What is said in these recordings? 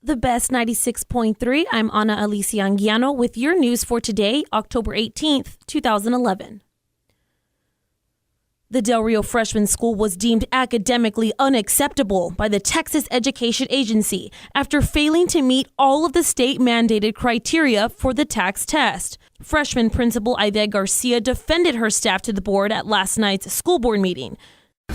The Best 96.3, I'm Ana Alicia Anguiano with your news for today, October 18th, 2011. The Del Rio Freshman School was deemed academically unacceptable by the Texas Education Agency after failing to meet all of the state-mandated criteria for the TAKS test. Freshman Principal Ivette Garcia defended her staff to the board at last night's school board meeting.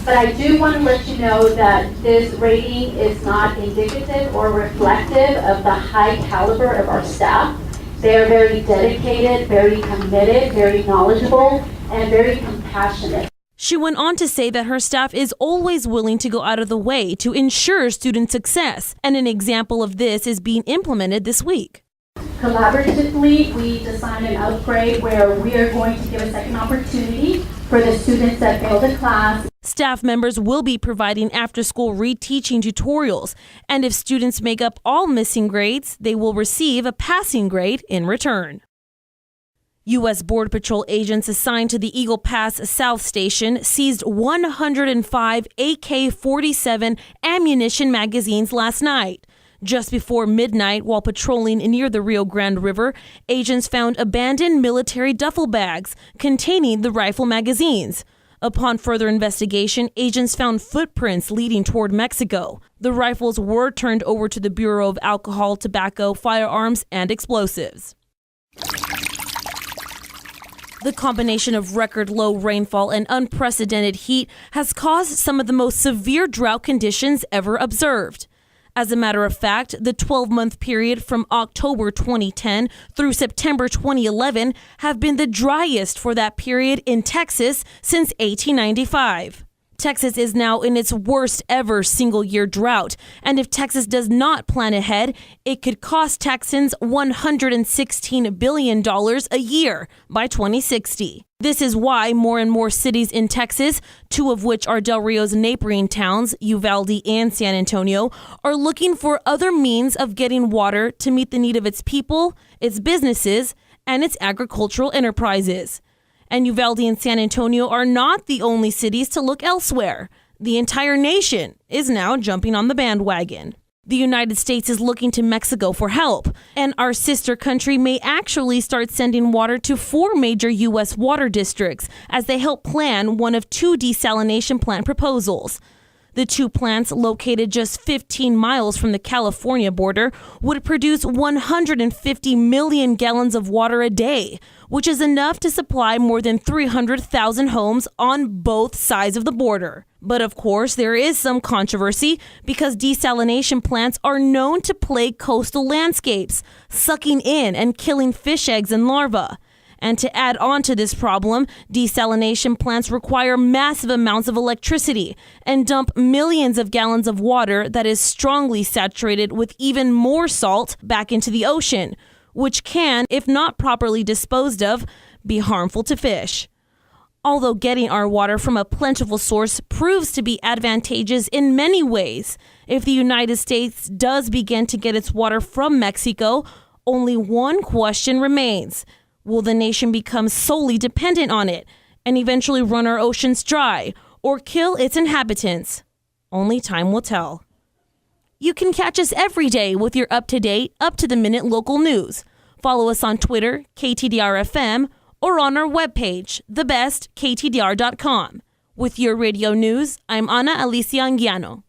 But I do want to let you know that this rating is not indicative or reflective of the high caliber of our staff. They are very dedicated, very committed, very knowledgeable, and very compassionate. She went on to say that her staff is always willing to go out of the way to ensure student success, and an example of this is being implemented this week. Collaboratively, we designed an upgrade where we are going to give a second opportunity for the students that failed the class. Staff members will be providing after-school reteaching tutorials, and if students make up all missing grades, they will receive a passing grade in return. U.S. Border Patrol agents assigned to the Eagle Pass South Station seized 105 AK-47 ammunition magazines last night. Just before midnight, while patrolling near the Rio Grande River, agents found abandoned military duffel bags containing the rifle magazines. Upon further investigation, agents found footprints leading toward Mexico. The rifles were turned over to the Bureau of Alcohol, Tobacco, Firearms, and Explosives. The combination of record low rainfall and unprecedented heat has caused some of the most severe drought conditions ever observed. As a matter of fact, the 12-month period from October 2010 through September 2011 have been the driest for that period in Texas since 1895. Texas is now in its worst ever single-year drought, and if Texas does not plan ahead, it could cost Texans $116 billion a year by 2060. This is why more and more cities in Texas, two of which are Del Rio's neighboring towns, Uvalde and San Antonio, are looking for other means of getting water to meet the need of its people, its businesses, and its agricultural enterprises. And Uvalde and San Antonio are not the only cities to look elsewhere. The entire nation is now jumping on the bandwagon. The United States is looking to Mexico for help, and our sister country may actually start sending water to 4 major U.S. water districts as they help plan one of 2 desalination plant proposals. The 2 plants, located just 15 miles from the California border, would produce 150 million gallons of water a day, which is enough to supply more than 300,000 homes on both sides of the border. But of course, there is some controversy because desalination plants are known to plague coastal landscapes, sucking in and killing fish eggs and larvae. And to add on to this problem, desalination plants require massive amounts of electricity and dump millions of gallons of water that is strongly saturated with even more salt back into the ocean, which can, if not properly disposed of, be harmful to fish. Although getting our water from a plentiful source proves to be advantageous in many ways, if the United States does begin to get its water from Mexico, only one question remains. Will the nation become solely dependent on it and eventually run our oceans dry or kill its inhabitants? Only time will tell. You can catch us every day with your up-to-date, up-to-the-minute local news. Follow us on Twitter, KTDR-FM, or on our webpage, thebestktdr.com. With your radio news, I'm Ana Alicia Anguiano.